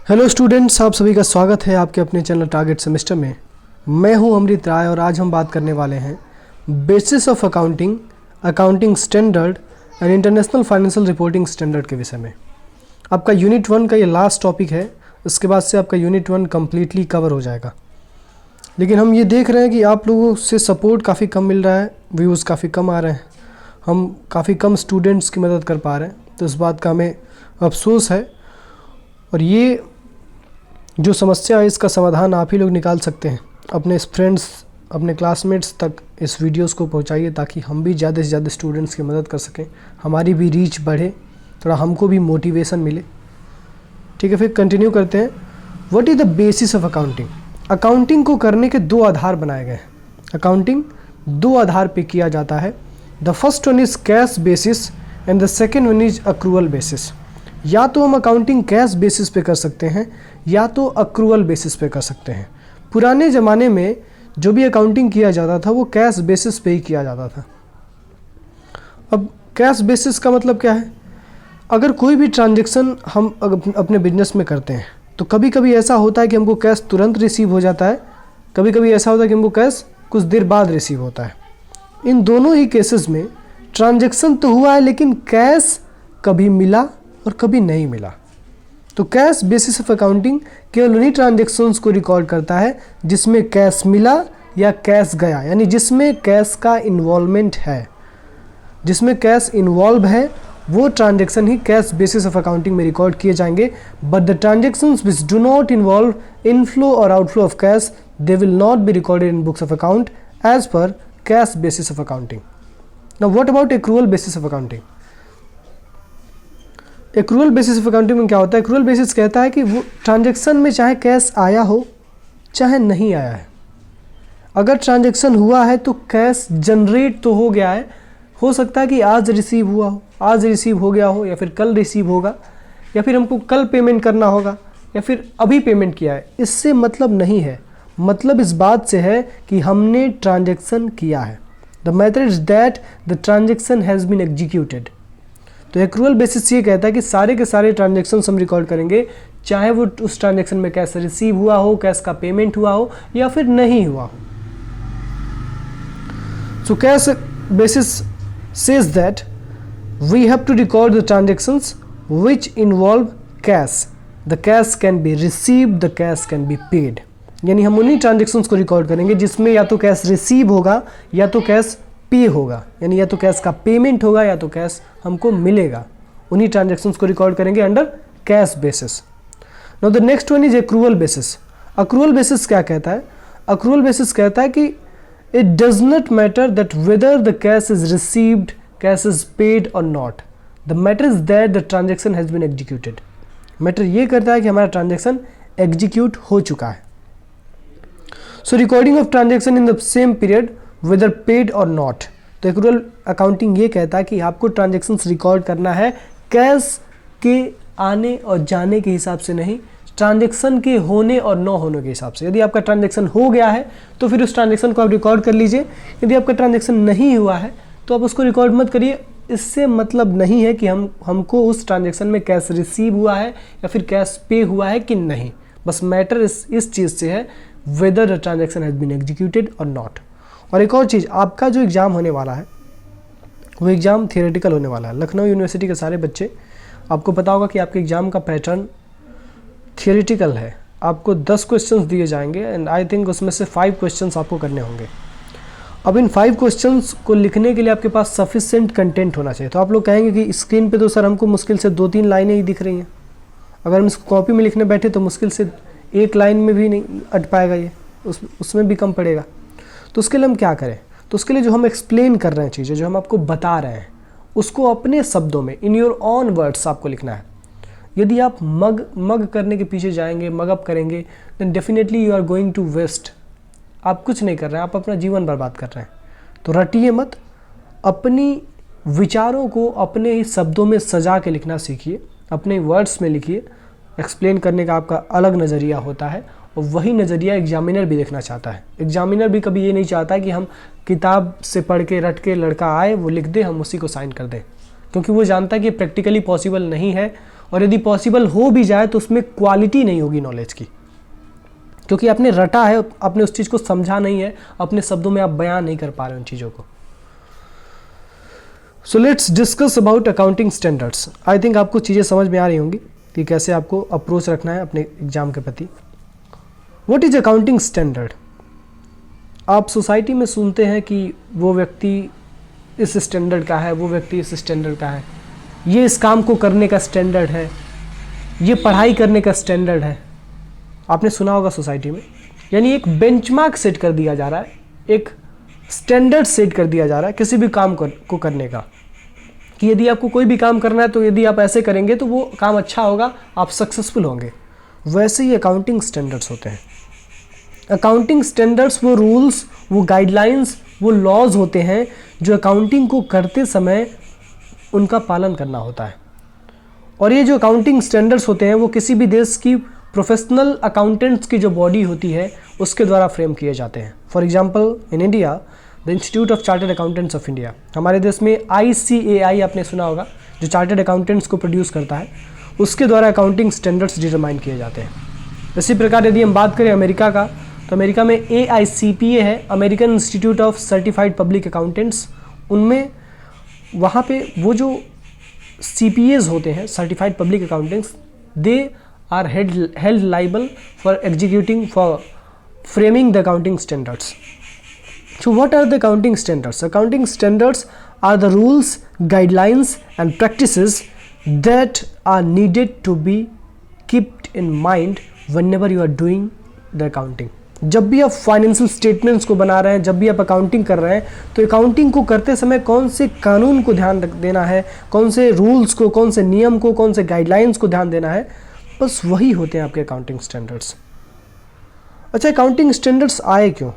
Hello students, आप सभी का स्वागत है आपके अपने चैनल टारगेट सेमेस्टर में। मैं हूं अमृत राय और आज हम बात करने वाले हैं basis of accounting, accounting standard and international financial reporting standard के विषय में। आपका यूनिट 1 का ये लास्ट टॉपिक है। इसके बाद से आपका यूनिट 1 कम्प्लीटली कवर हो जाएगा। लेकिन हम ये देख रहे हैं कि आप लोगों से सपोर्ट काफ़ी कम मिल रहा है, व्यूज़ काफ़ी कम आ रहे हैं, हम काफ़ी कम स्टूडेंट्स की मदद कर पा रहे हैं, तो इस बात का हमें अफसोस है। और ये जो समस्या है इसका समाधान आप ही लोग निकाल सकते हैं। अपने फ्रेंड्स, अपने क्लासमेट्स तक इस वीडियोस को पहुंचाइए ताकि हम भी ज़्यादा से ज़्यादा स्टूडेंट्स की मदद कर सकें, हमारी भी रीच बढ़े, थोड़ा हमको भी मोटिवेशन मिले। ठीक है, फिर कंटिन्यू करते हैं। What is the basis of accounting? Accounting को करने के दो आधार बनाए गए हैं। अकाउंटिंग दो आधार पे किया जाता है। The first one is cash basis and the second one is accrual basis. या तो हम अकाउंटिंग कैश बेसिस पे कर सकते हैं या तो अक्रूवल बेसिस पे कर सकते हैं। पुराने ज़माने में जो भी अकाउंटिंग किया जाता था वो कैश बेसिस पे ही किया जाता था। अब कैश बेसिस का मतलब क्या है? अगर कोई भी ट्रांजैक्शन हम अपने बिजनेस में करते हैं तो कभी कभी ऐसा होता है कि हमको कैश तुरंत रिसीव हो जाता है, कभी कभी ऐसा होता है कि हमको कैश कुछ देर बाद रिसीव होता है। इन दोनों ही केसेस में ट्रांजैक्शन तो हुआ है लेकिन कैश कभी मिला और कभी नहीं मिला। तो कैश बेसिस ऑफ अकाउंटिंग केवल उन्हीं ट्रांजैक्शंस को रिकॉर्ड करता है जिसमें कैश मिला या कैश गया, यानी जिसमें कैश का इन्वॉल्वमेंट है, जिसमें कैश इन्वॉल्व है वो ट्रांजैक्शन ही कैश बेसिस ऑफ अकाउंटिंग में रिकॉर्ड किए जाएंगे। But the transactions which do not involve inflow और outflow of cash they will not be recorded in books of account as per cash basis of accounting. Now what about accrual basis of accounting? Accrual basis of accounting में क्या होता है? Accrual basis कहता है कि वो transaction में चाहे कैश आया हो चाहे नहीं आया है, अगर ट्रांजैक्शन हुआ है तो कैश जनरेट तो हो गया है। हो सकता है कि आज रिसीव हुआ हो, आज रिसीव हो गया हो, या फिर कल रिसीव होगा, या फिर हमको कल पेमेंट करना होगा, या फिर अभी पेमेंट किया है। इससे मतलब नहीं है, मतलब इस बात से है कि हमने ट्रांजैक्शन किया है। The matter is that the transaction has been executed. तो एक्रूवल बेसिस ये कहता है कि सारे के सारे ट्रांजैक्शन हम रिकॉर्ड करेंगे, चाहे वो उस ट्रांजैक्शन में कैश रिसीव हुआ हो, कैश का पेमेंट हुआ हो या फिर नहीं हुआ हो। So cash basis says that we have to record the transactions which involve cash. The cash can be received, the cash can be paid. यानी हम उन्हीं ट्रांजैक्शंस को रिकॉर्ड करेंगे जिसमें या तो कैश रिसीव होगा या तो कैश पे होगा, यानी या तो कैश का पेमेंट होगा या तो कैश हमको मिलेगा। उन्हीं ट्रांजैक्शंस को रिकॉर्ड करेंगे under cash basis. Now the next one is accrual basis. Accrual basis क्या कहता है? एक्रूवल बेसिस कहता है कि it does not matter that whether the cash is received, cash is paid और not, the matter is that the transaction has been executed. Matter ये करता है कि हमारा ट्रांजैक्शन एग्जीक्यूट हो चुका है। So recording of transaction in the same period whether paid और नॉट। तो एक्रूवल अकाउंटिंग ये कहता है कि आपको ट्रांजैक्शंस रिकॉर्ड करना है कैश के आने और जाने के हिसाब से नहीं, ट्रांजैक्शन के होने और न होने के हिसाब से। यदि आपका ट्रांजैक्शन हो गया है तो फिर उस ट्रांजैक्शन को आप रिकॉर्ड कर लीजिए, यदि आपका ट्रांजैक्शन नहीं हुआ है तो आप उसको रिकॉर्ड मत करिए। इससे मतलब नहीं है कि हमको उस ट्रांजैक्शन में कैश रिसीव हुआ है या फिर कैश पे हुआ है कि नहीं, बस मैटर इस चीज़ से है whether the transaction has been executed और नॉट। और एक और चीज़, आपका जो एग्ज़ाम होने वाला है वो एग्ज़ाम थियोरेटिकल होने वाला है। लखनऊ यूनिवर्सिटी के सारे बच्चे, आपको पता होगा कि आपके एग्ज़ाम का पैटर्न थियोरेटिकल है। आपको 10 क्वेश्चंस दिए जाएंगे एंड आई थिंक उसमें से 5 क्वेश्चंस आपको करने होंगे। अब इन 5 क्वेश्चंस को लिखने के लिए आपके पास सफिशिएंट कंटेंट होना चाहिए। तो आप लोग कहेंगे कि स्क्रीन पे तो सर हमको मुश्किल से 2-3 लाइनें ही दिख रही हैं, अगर हम इसको कॉपी में लिखने बैठे तो मुश्किल से 1 लाइन में भी नहीं अट पाएगा, ये उसमें भी कम पड़ेगा। तो उसके लिए हम क्या करें? तो उसके लिए जो हम एक्सप्लेन कर रहे हैं, चीज़ें जो हम आपको बता रहे हैं, उसको अपने शब्दों में इन योर ऑन वर्ड्स आपको लिखना है। यदि आप मग करने के पीछे जाएंगे, मग अप करेंगे, then definitely you are going to waste. आप कुछ नहीं कर रहे हैं, आप अपना जीवन बर्बाद कर रहे हैं। तो रटिए मत, अपनी विचारों को अपने ही शब्दों में सजा के लिखना सीखिए, अपने वर्ड्स में लिखिए। एक्सप्लेन करने का आपका अलग नज़रिया होता है और वही नज़रिया एग्जामिनर भी देखना चाहता है। एग्जामिनर भी कभी ये नहीं चाहता है कि हम किताब से पढ़ के रट के लड़का आए, वो लिख दे, हम उसी को साइन कर दें, क्योंकि वो जानता है कि प्रैक्टिकली पॉसिबल नहीं है और यदि पॉसिबल हो भी जाए तो उसमें क्वालिटी नहीं होगी नॉलेज की, क्योंकि आपने रटा है, आपने उस चीज़ को समझा नहीं है, अपने शब्दों में आप बयान नहीं कर पा रहे उन चीज़ों को। So let's discuss about accounting standards. I think आपको चीज़ें समझ में आ रही होंगी कि कैसे आपको अप्रोच रखना है अपने एग्जाम के प्रति। What is accounting standard? आप सोसाइटी में सुनते हैं कि वो व्यक्ति इस स्टैंडर्ड का है, वो व्यक्ति इस स्टैंडर्ड का है, ये इस काम को करने का स्टैंडर्ड है, ये पढ़ाई करने का स्टैंडर्ड है। आपने सुना होगा सोसाइटी में, यानी एक बेंचमार्क सेट कर दिया जा रहा है, एक स्टैंडर्ड सेट कर दिया जा रहा है किसी भी काम को करने का, कि यदि आपको कोई भी काम करना है तो यदि आप ऐसे करेंगे तो वो काम अच्छा होगा, आप सक्सेसफुल होंगे। वैसे ही अकाउंटिंग स्टैंडर्ड्स होते हैं। अकाउंटिंग स्टैंडर्ड्स वो रूल्स, वो गाइडलाइंस, वो लॉज होते हैं जो अकाउंटिंग को करते समय उनका पालन करना होता है। और ये जो अकाउंटिंग स्टैंडर्ड्स होते हैं वो किसी भी देश की प्रोफेशनल अकाउंटेंट्स की जो बॉडी होती है उसके द्वारा फ्रेम किए जाते हैं। For example in India the institute of chartered accountants of India, हमारे देश में ICAI आपने सुना होगा, जो चार्टर्ड अकाउंटेंट्स को प्रोड्यूस करता है, उसके द्वारा अकाउंटिंग स्टैंडर्ड्स डिटरमाइन किए जाते हैं। इसी प्रकार यदि हम बात करें अमेरिका का, तो अमेरिका में AICPA है, American Institute of Certified public Accountants. उनमें वहाँ पे वो जो CPAs होते हैं, certified public accountants, they are held liable for executing for framing the accounting standards. So what are the accounting standards? Accounting standards are the rules, guidelines and practices that are needed to be kept in mind whenever you are doing the accounting. जब भी आप financial statements को बना रहे हैं, जब भी आप अकाउंटिंग कर रहे हैं, तो अकाउंटिंग को करते समय कौन से कानून को ध्यान देना है, कौन से रूल्स को, कौन से नियम को, कौन से गाइडलाइंस को ध्यान देना है, बस वही होते हैं आपके अकाउंटिंग स्टैंडर्ड्स। अच्छा, अकाउंटिंग स्टैंडर्ड्स आए क्यों?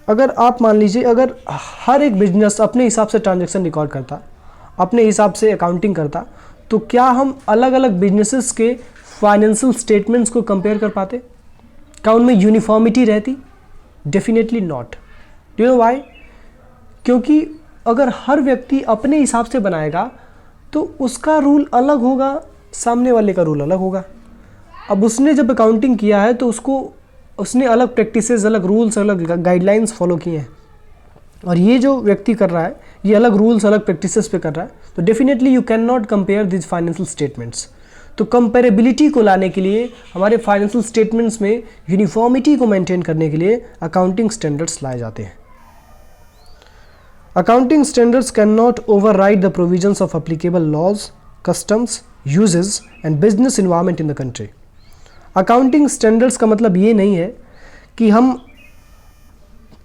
अगर आप मान लीजिए, अगर हर एक बिजनेस अपने हिसाब से ट्रांजैक्शन रिकॉर्ड करता, अपने हिसाब से अकाउंटिंग करता, तो क्या हम अलग अलग बिजनेसेस के फाइनेंशियल स्टेटमेंट्स को कंपेयर कर पाते? क्या उनमें यूनिफॉर्मिटी रहती? Definitely not. Do you know why? क्योंकि अगर हर व्यक्ति अपने हिसाब से बनाएगा तो उसका रूल अलग होगा, सामने वाले का रूल अलग होगा। अब उसने जब अकाउंटिंग किया है तो उसने अलग प्रैक्टिसेस, अलग रूल्स, अलग गाइडलाइंस फॉलो किए हैं, और ये जो व्यक्ति कर रहा है ये अलग रूल्स, अलग प्रैक्टिसेस पे कर रहा है, तो definitely you can not compare this financial statements. तो कंपेरेबिलिटी को लाने के लिए, हमारे फाइनेंशियल स्टेटमेंट्स में यूनिफॉर्मिटी को मेंटेन करने के लिए अकाउंटिंग स्टैंडर्ड्स लाए जाते हैं। Accounting standards can not override the provisions of applicable laws, customs, usages and business environment in the country. Accounting standards का मतलब ये नहीं है कि हम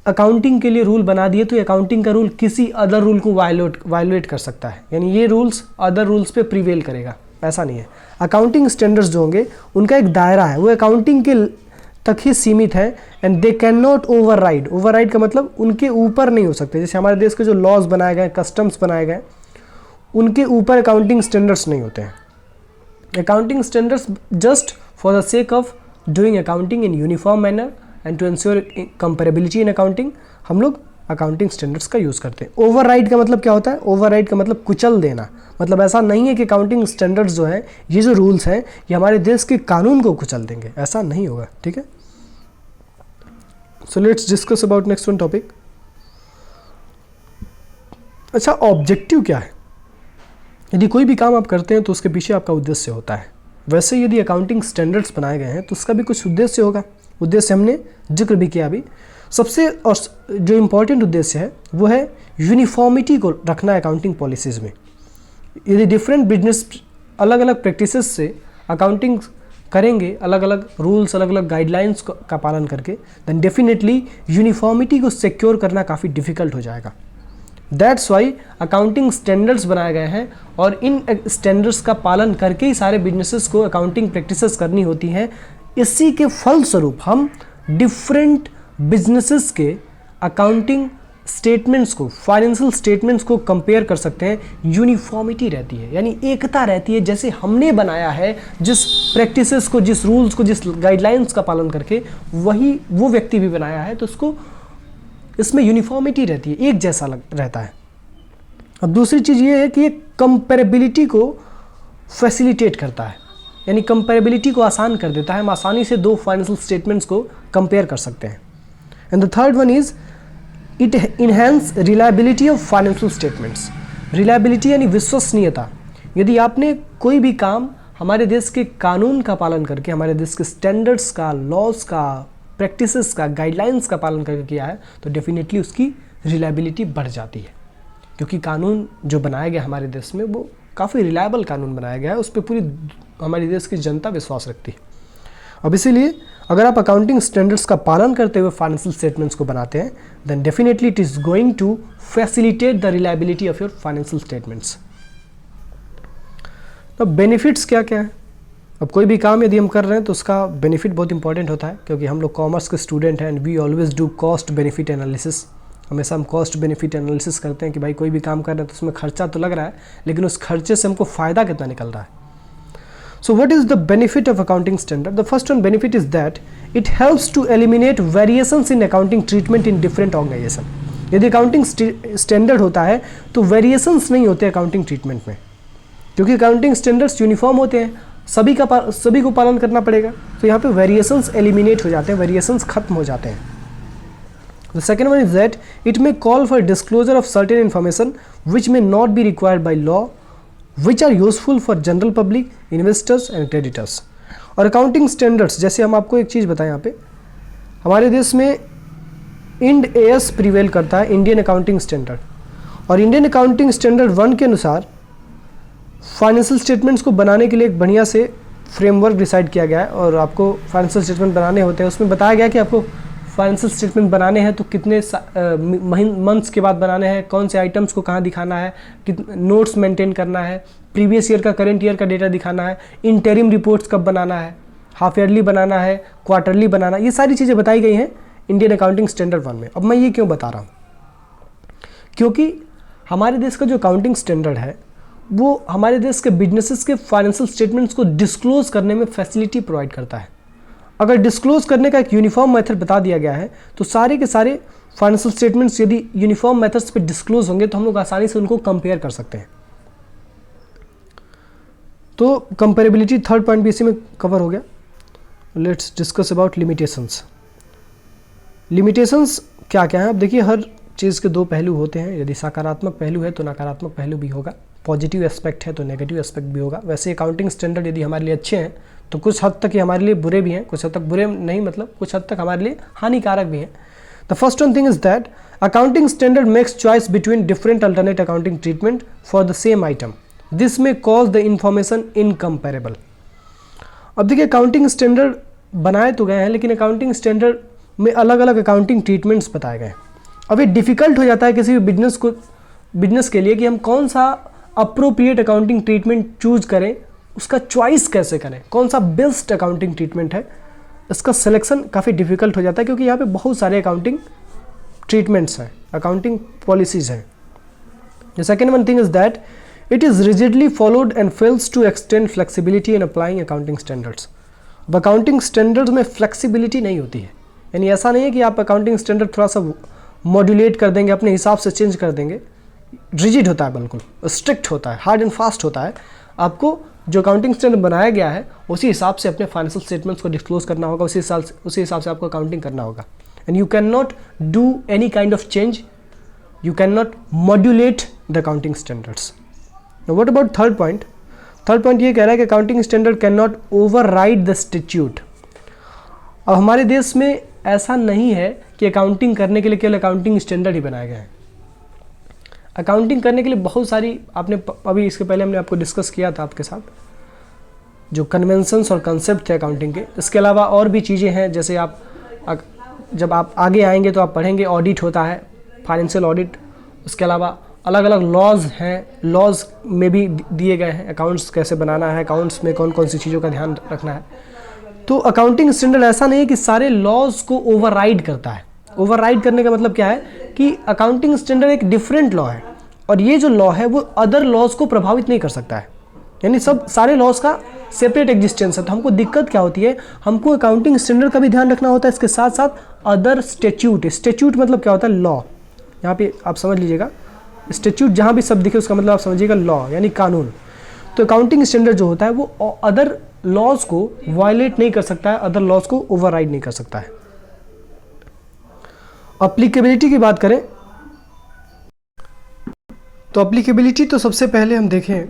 अकाउंटिंग के लिए रूल बना दिए तो अकाउंटिंग का रूल किसी अदर रूल को वायलेट कर सकता है, यानी ये रूल्स अदर रूल्स पे प्रिवेल करेगा, ऐसा नहीं है। अकाउंटिंग स्टैंडर्ड्स जो होंगे उनका एक दायरा है, वो अकाउंटिंग के तक ही सीमित है, and they can not override. Override का मतलब उनके ऊपर नहीं हो सकते। जैसे हमारे देश के जो लॉज बनाए गए, कस्टम्स बनाए गए, उनके ऊपर अकाउंटिंग स्टैंडर्ड्स नहीं होते हैं। Accounting standards just for the sake of doing accounting in uniform manner and to ensure comparability in accounting, हम लोग अकाउंटिंग स्टैंडर्ड्स का यूज़ करते हैं। ओवरराइड का मतलब क्या होता है? ओवरराइड का मतलब कुचल देना। मतलब ऐसा नहीं है कि अकाउंटिंग स्टैंडर्ड्स जो है, ये जो रूल्स हैं, ये हमारे देश के कानून को कुचल देंगे, ऐसा नहीं होगा। ठीक है, so let's discuss about next one topic. अच्छा, ऑब्जेक्टिव क्या है? यदि कोई भी काम आप करते हैं तो उसके पीछे आपका उद्देश्य होता है। वैसे यदि अकाउंटिंग स्टैंडर्ड्स बनाए गए हैं तो उसका भी कुछ उद्देश्य होगा। उद्देश्य हमने जिक्र भी किया अभी। सबसे और जो इम्पोर्टेंट उद्देश्य है वो है यूनिफॉर्मिटी को रखना है अकाउंटिंग पॉलिसीज़ में। यदि डिफरेंट बिजनेस अलग अलग प्रैक्टिसेस से अकाउंटिंग करेंगे, अलग अलग रूल्स, अलग अलग गाइडलाइंस का पालन करके, देन डेफिनेटली यूनिफॉर्मिटी को सिक्योर करना काफ़ी डिफ़िकल्ट हो जाएगा। दैट्स वाई अकाउंटिंग स्टैंडर्ड्स बनाए गए हैं, और इन स्टैंडर्ड्स का पालन करके ही सारे बिजनेसेस को अकाउंटिंग प्रैक्टिसेस करनी होती हैं। इसी के फलस्वरूप हम डिफरेंट बिजनेसेस के अकाउंटिंग स्टेटमेंट्स को, फाइनेंशियल स्टेटमेंट्स को कंपेयर कर सकते हैं। यूनिफॉर्मिटी रहती है, यानी एकता रहती है। जैसे हमने बनाया है, जिस प्रैक्टिसेस को, जिस रूल्स को, जिस गाइडलाइंस का पालन करके, वही वो व्यक्ति भी बनाया है, तो उसको इसमें यूनिफॉर्मिटी रहती है, एक जैसा रहता है। अब दूसरी चीज़ ये है कि ये कंपेरेबिलिटी को फैसिलिटेट करता है। यानी कंपेरेबिलिटी को आसान कर देता है, हम आसानी से दो फाइनेंशियल स्टेटमेंट्स को कंपेयर कर सकते हैं। And the third one is it enhance reliability of financial statements. Reliability यानी विश्वसनीयता। यदि आपने कोई भी काम हमारे देश के कानून का पालन करके, हमारे देश के स्टैंडर्ड्स का, लॉज का, प्रैक्टिसेस का, गाइडलाइंस का पालन करके किया है तो डेफिनेटली उसकी रिलायबिलिटी बढ़ जाती है, क्योंकि कानून जो बनाया गया हमारे देश में वो काफ़ी रिलायबल कानून बनाया गया है, उस पर पूरी हमारे देश की जनता विश्वास रखती है। अब इसीलिए अगर आप अकाउंटिंग स्टैंडर्ड्स का पालन करते हुए फाइनेंशियल स्टेटमेंट्स को बनाते हैं then definitely it is going to facilitate the reliability of your financial statements. तो बेनिफिट्स क्या क्या है? अब कोई भी काम यदि हम कर रहे हैं तो उसका बेनिफिट बहुत इंपॉर्टेंट होता है, क्योंकि हम लोग कॉमर्स के स्टूडेंट हैं and we always do cost benefit analysis. हमेशा हम कॉस्ट बेनिफिट एनालिसिस करते हैं कि भाई कोई भी काम कर रहे हैं तो उसमें खर्चा तो लग रहा है, लेकिन उस खर्चे से हमको फ़ायदा कितना निकल रहा है। So what is the benefit of accounting standard? The first one benefit is that it helps to eliminate variations in accounting treatment in different organization. यदि अकाउंटिंग स्टैंडर्ड होता है तो वेरिएशंस नहीं होते अकाउंटिंग ट्रीटमेंट में, क्योंकि अकाउंटिंग स्टैंडर्ड्स यूनिफॉर्म होते हैं, सभी को पालन करना पड़ेगा, तो यहाँ पे वेरिएशंस एलिमिनेट हो जाते हैं, वेरिएशंस खत्म हो जाते हैं। The second one is that it may call for disclosure of certain information which may not be required by law, which are useful for general public, investors and creditors. और accounting standards, जैसे हम आपको एक चीज़ बताएं, यहाँ पे हमारे देश में इंड एएस प्रिवेल करता है, इंडियन अकाउंटिंग स्टैंडर्ड, और इंडियन अकाउंटिंग स्टैंडर्ड 1 के अनुसार फाइनेंशियल स्टेटमेंट्स को बनाने के लिए एक बढ़िया से फ्रेमवर्क डिसाइड किया गया है, और आपको फाइनेंशियल स्टेटमेंट बनाने होते हैं उसमें बताया गया कि आपको फाइनेंशियल स्टेटमेंट बनाने हैं तो कितने मंथ्स के बाद बनाने हैं, कौन से आइटम्स को कहाँ दिखाना है, कितने नोट्स मेंटेन करना है, प्रीवियस ईयर का करंट ईयर का डेटा दिखाना है, इंटरिम रिपोर्ट्स कब बनाना है, हाफ ईयरली बनाना है, क्वार्टरली बनाना, ये सारी चीज़ें बताई गई हैं इंडियन अकाउंटिंग स्टैंडर्ड 1 में। अब मैं ये क्यों बता रहा हूँ? क्योंकि हमारे देश का जो अकाउंटिंग स्टैंडर्ड है वो हमारे देश के बिजनेसेस के फाइनेंशियल स्टेटमेंट्स को डिस्क्लोज करने में फैसिलिटी प्रोवाइड करता है। अगर डिस्क्लोज करने का एक यूनिफॉर्म मेथड बता दिया गया है तो सारे के सारे फाइनेंशियल स्टेटमेंट्स यदि यूनिफॉर्म मेथड्स पे डिस्क्लोज होंगे तो हम लोग आसानी से उनको कंपेयर कर सकते हैं। तो कंपेरेबिलिटी थर्ड पॉइंट भी इसी में कवर हो गया। Let's discuss about limitations. Limitations क्या क्या है? अब देखिए, हर चीज़ के दो पहलू होते हैं, यदि सकारात्मक पहलू है तो नकारात्मक पहलू भी होगा, पॉजिटिव एस्पेक्ट है तो नेगेटिव एस्पेक्ट भी होगा। वैसे अकाउंटिंग स्टैंडर्ड यदि हमारे लिए अच्छे हैं तो कुछ हद तक ये हमारे लिए बुरे भी हैं, कुछ हद तक बुरे नहीं, मतलब कुछ हद तक हमारे लिए हानिकारक भी हैं। The first one thing is that accounting standard makes choice between different alternate accounting treatment for the same item, this में कॉज द इंफॉर्मेशन इनकम्पेरेबल। अब देखिए, अकाउंटिंग स्टैंडर्ड बनाए तो गए हैं, लेकिन अकाउंटिंग स्टैंडर्ड में अलग अलग अकाउंटिंग ट्रीटमेंट्स बताए गए हैं। अब ये डिफ़िकल्ट हो जाता है किसी भी बिजनेस के लिए कि हम कौन सा अप्रोप्रिएट अकाउंटिंग ट्रीटमेंट चूज करें, उसका चॉइस कैसे करें, कौन सा बेस्ट अकाउंटिंग ट्रीटमेंट है, इसका सिलेक्शन काफ़ी डिफिकल्ट हो जाता है, क्योंकि यहाँ पे बहुत सारे अकाउंटिंग ट्रीटमेंट्स हैं, अकाउंटिंग पॉलिसीज़ हैं। The second one thing is that it is rigidly followed and fails to extend flexibility in applying accounting standards. अब अकाउंटिंग स्टैंडर्ड्स में फ्लेक्सिबिलिटी नहीं होती है, यानी ऐसा नहीं है कि आप अकाउंटिंग स्टैंडर्ड थोड़ा सा मॉड्यूलेट कर देंगे, अपने हिसाब से चेंज कर देंगे। रिजिड होता है, बिल्कुल स्ट्रिक्ट होता है, हार्ड एंड फास्ट होता है। आपको जो अकाउंटिंग स्टैंडर्ड बनाया गया है उसी हिसाब से अपने फाइनेंशियल स्टेटमेंट्स को डिस्क्लोज करना होगा, उसी हिसाब से आपको अकाउंटिंग करना होगा। And you can not do any kind of change, you can not modulate the accounting standards. What about third point? Third point ये कह रहा है कि accounting standard can not override the statute. अब हमारे देश में ऐसा नहीं है कि अकाउंटिंग करने के लिए केवल अकाउंटिंग स्टैंडर्ड ही बनाए गए हैं। अकाउंटिंग करने के लिए बहुत सारी, आपने अभी इसके पहले हमने आपको डिस्कस किया था आपके साथ, जो कन्वेंशंस और कंसेप्ट थे अकाउंटिंग के। इसके अलावा और भी चीज़ें हैं, जैसे आप जब आप आगे आएंगे तो आप पढ़ेंगे ऑडिट होता है, फाइनेंशियल ऑडिट। उसके अलावा अलग अलग लॉज हैं, लॉज में भी दिए गए हैं अकाउंट्स कैसे बनाना है, अकाउंट्स में कौन कौन सी चीज़ों का ध्यान रखना है। तो अकाउंटिंग स्टैंडर्ड ऐसा नहीं है कि सारे लॉज को ओवरराइड करता है। ओवरराइड करने का मतलब क्या है कि अकाउंटिंग स्टैंडर्ड एक डिफरेंट लॉ है, और ये जो लॉ है वो अदर लॉज को प्रभावित नहीं कर सकता है, यानी सब सारे लॉज का सेपरेट एग्जिस्टेंस है। तो हमको दिक्कत क्या होती है, हमको अकाउंटिंग स्टैंडर्ड का भी ध्यान रखना होता है, इसके साथ साथ अदर स्टैट्यूट। स्टैट्यूट मतलब क्या होता है? लॉ। यहाँ पे आप समझ लीजिएगा, स्टैट्यूट जहाँ भी शब्द दिखे उसका मतलब आप समझिएगा लॉ, यानी कानून। तो अकाउंटिंग स्टैंडर्ड जो होता है वो अदर लॉज को वायलेट नहीं कर सकता है, अदर लॉज को ओवरराइड नहीं कर सकता है। अप्लीकेबिलिटी की बात करें तो अप्लीकेबिलिटी तो सबसे पहले हम देखें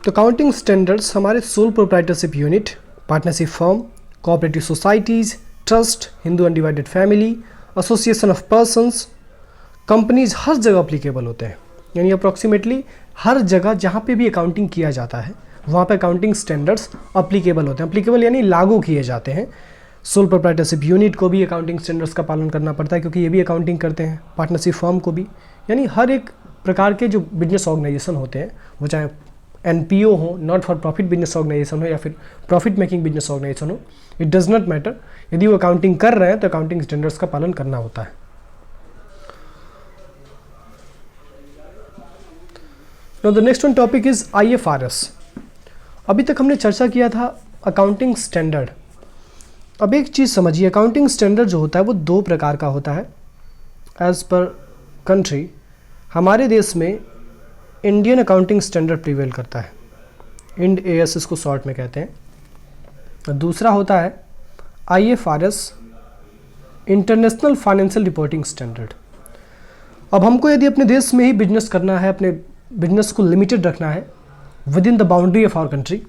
तो अकाउंटिंग स्टैंडर्ड्स हमारे sole proprietorship unit, partnership firm, cooperative societies, trust, Hindu undivided family, association of persons, companies, हर जगह अप्लीकेबल होते हैं। यानी अप्रॉक्सीमेटली हर जगह जहाँ पे भी अकाउंटिंग किया जाता है वहाँ पे अकाउंटिंग स्टैंडर्ड्स अप्लीकेबल होते हैं। अप्लीकेबल यानी लागू किए जाते हैं। सोल प्रोप्राइटरशिप यूनिट को भी अकाउंटिंग स्टैंडर्ड्स का पालन करना पड़ता है क्योंकि ये भी अकाउंटिंग करते हैं। पार्टनरशिप फर्म को भी, यानी हर एक प्रकार के जो बिजनेस ऑर्गेनाइजेशन होते हैं, वो चाहे NPO हो, not for profit business organisation हो या फिर प्रॉफिट मेकिंग बिजनेस ऑर्गेनाइजेशन हो, इट डज नॉट मैटर। यदि वो अकाउंटिंग कर रहे हैं तो अकाउंटिंग स्टैंडर्ड्स का पालन करना होता है। Now the next one topic is IFRS। अभी तक हमने चर्चा किया था अकाउंटिंग स्टैंडर्ड। अब एक चीज़ समझिए, अकाउंटिंग स्टैंडर्ड जो होता है वो दो प्रकार का होता है एज पर कंट्री। हमारे देश में इंडियन अकाउंटिंग स्टैंडर्ड प्रिवेल करता है, इंड AS इसको शॉर्ट में कहते हैं। दूसरा होता है IFRS, international financial reporting standard. अब हमको यदि अपने देश में ही बिजनेस करना है, अपने बिजनेस को लिमिटेड रखना है within the boundary of our country,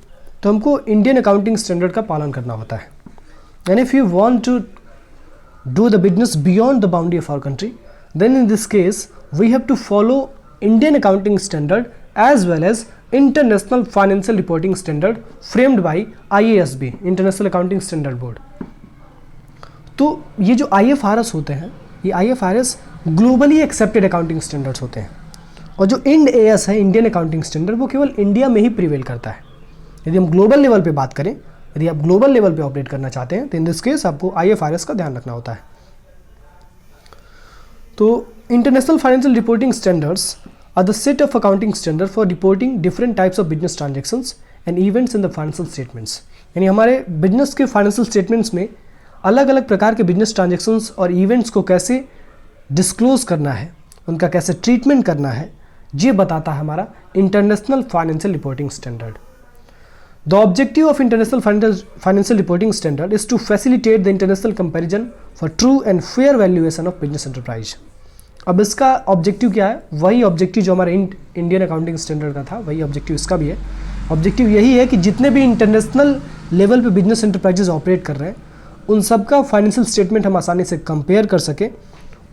तो हमको इंडियन अकाउंटिंग स्टैंडर्ड का पालन करना होता है। And if you want to do the business beyond the boundary of our country, then in this case we have to follow Indian accounting standard as well as international financial reporting standard framed by IASB, International Accounting Standard Board। तो ये जो IFRS होते हैं, ये IFRS globally accepted accounting standards होते हैं, और जो इंड AS है, इंडियन अकाउंटिंग स्टैंडर्ड, वो केवल इंडिया में ही प्रिवेल करता है। यदि हम ग्लोबल लेवल पे बात करें, यदि आप ग्लोबल लेवल पे ऑपरेट करना चाहते हैं तो इन दिस केस आपको IFRS का ध्यान रखना होता है। तो international financial reporting standards are the set of accounting standard for reporting different types of business transactions and events in the financial statements. यानी हमारे बिजनेस के फाइनेंशियल स्टेटमेंट्स में अलग अलग प्रकार के बिजनेस ट्रांजेक्शंस और इवेंट्स को कैसे डिस्क्लोज करना है, उनका कैसे ट्रीटमेंट करना है, ये बताता है हमारा international financial reporting standard. The objective of international financial reporting standard is to facilitate the international comparison for true and fair valuation of business enterprise। अब इसका ऑब्जेक्टिव क्या है? वही ऑब्जेक्टिव जो हमारे इंडियन अकाउंटिंग स्टैंडर्ड का था, वही ऑब्जेक्टिव इसका भी है। ऑब्जेक्टिव यही है कि जितने भी इंटरनेशनल लेवल पे बिजनेस एंटरप्राइजेज ऑपरेट कर रहे हैं, उन सब का फाइनेंशियल स्टेटमेंट हम आसानी से कंपेयर कर सकें,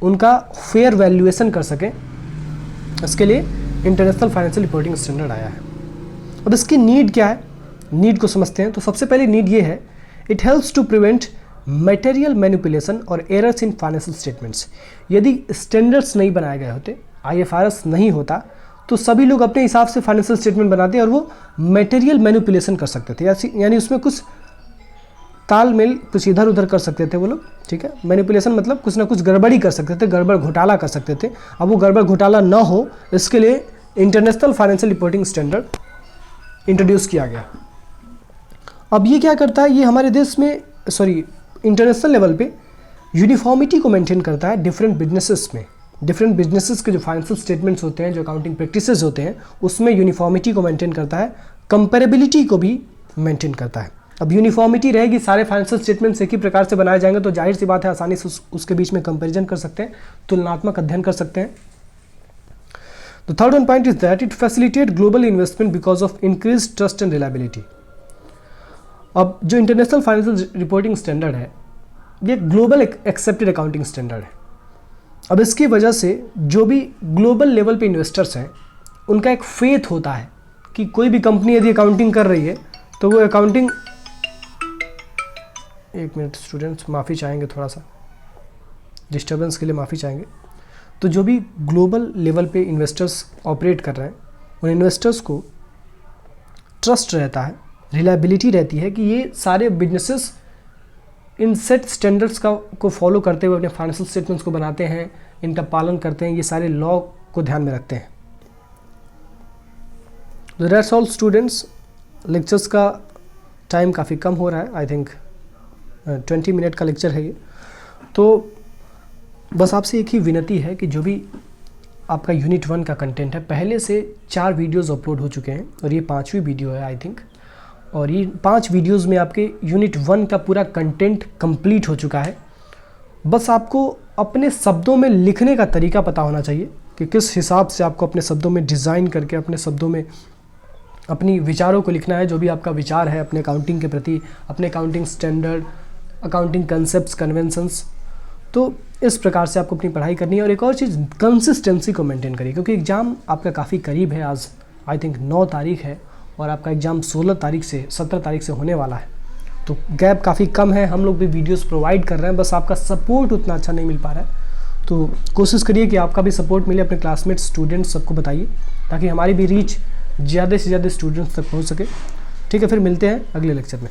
उनका फेयर वैल्यूएशन कर सकें। इसके लिए इंटरनेशनल फाइनेंशियल रिपोर्टिंग स्टैंडर्ड आया है। अब इसकी नीड क्या है? नीड को समझते हैं। तो सबसे पहले नीड ये है, it helps to prevent material manipulation और एरर्स इन फाइनेंशियल स्टेटमेंट्स। यदि स्टैंडर्ड्स नहीं बनाए गए होते, IFRS नहीं होता, तो सभी लोग अपने हिसाब से फाइनेंशियल स्टेटमेंट बनाते और वो मटेरियल मैनिपुलेशन कर सकते थे, यानी उसमें कुछ तालमेल, कुछ इधर उधर कर सकते थे वो लोग। ठीक है, मैनिपुलेशन मतलब कुछ ना कुछ गड़बड़ी कर सकते थे, गड़बड़ घोटाला कर सकते थे। अब वो गड़बड़ घोटाला ना हो, इसके लिए international financial reporting standard introduce किया गया। अब ये क्या करता है, ये हमारे देश में इंटरनेशनल लेवल पे यूनिफॉर्मिटी को मेंटेन करता है डिफरेंट बिजनेसेस में। डिफरेंट बिजनेसेस के जो फाइनेंशियल स्टेटमेंट्स होते हैं, जो अकाउंटिंग प्रैक्टिसेस होते हैं, उसमें यूनिफॉर्मिटी को मेंटेन करता है, कंपेरेबिलिटी को भी मेंटेन करता है। अब यूनिफॉर्मिटी रहेगी, सारे फाइनेंशियल स्टेटमेंट्स एक ही प्रकार से बनाए जाएंगे, तो जाहिर सी बात है आसानी से उसके बीच में कंपेरिजन कर सकते हैं, तुलनात्मक अध्ययन कर सकते हैं। The third one point is that it facilitates global investment because of increased trust and reliability। अब जो इंटरनेशनल फाइनेंशियल रिपोर्टिंग स्टैंडर्ड है, ये ग्लोबल एक्सेप्टेड अकाउंटिंग स्टैंडर्ड है। अब इसकी वजह से जो भी ग्लोबल लेवल पे इन्वेस्टर्स हैं, उनका एक फेथ होता है कि कोई भी कंपनी यदि अकाउंटिंग कर रही है तो वो अकाउंटिंग, एक मिनट स्टूडेंट्स माफ़ी चाहेंगे, थोड़ा सा डिस्टर्बेंस के लिए माफ़ी चाहेंगे। तो जो भी ग्लोबल लेवल पे इन्वेस्टर्स ऑपरेट कर रहे हैं, उन इन्वेस्टर्स को ट्रस्ट रहता है, रिलायबिलिटी रहती है कि ये सारे बिजनेसेस इन सेट स्टैंडर्ड्स को फॉलो करते हुए अपने फाइनेंशियल स्टेटमेंट्स को बनाते हैं, इनका पालन करते हैं, ये सारे लॉ को ध्यान में रखते हैं। दैट्स ऑल स्टूडेंट्स, लेक्चर्स का टाइम काफ़ी कम हो रहा है, आई थिंक 20 मिनट का लेक्चर है ये। तो बस आपसे एक ही विनती है कि जो भी आपका यूनिट 1 का कंटेंट है, पहले से 4 वीडियोस अपलोड हो चुके हैं और ये 5वीं वीडियो है आई थिंक। और ये 5 वीडियोस में आपके यूनिट 1 का पूरा कंटेंट कंप्लीट हो चुका है। बस आपको अपने शब्दों में लिखने का तरीका पता होना चाहिए कि किस हिसाब से आपको अपने शब्दों में डिज़ाइन करके अपने शब्दों में अपनी विचारों को लिखना है, जो भी आपका विचार है अपने अकाउंटिंग के प्रति, अपने accounting standard, accounting concepts, conventions. तो इस प्रकार से आपको अपनी पढ़ाई करनी है। और एक और चीज़, कंसिस्टेंसी को मेंटेन करिए, क्योंकि एग्ज़ाम आपका काफ़ी करीब है। आज आई थिंक 9 तारीख है और आपका एग्ज़ाम 16 तारीख से 17 तारीख से होने वाला है। तो गैप काफ़ी कम है। हम लोग भी वीडियोस प्रोवाइड कर रहे हैं, बस आपका सपोर्ट उतना अच्छा नहीं मिल पा रहा है। तो कोशिश करिए कि आपका भी सपोर्ट मिले, अपने क्लासमेट्स, स्टूडेंट्स सबको बताइए, ताकि हमारी भी रीच ज़्यादा से ज़्यादा स्टूडेंट्स तक पहुंच सके। ठीक है, फिर मिलते हैं अगले लेक्चर में।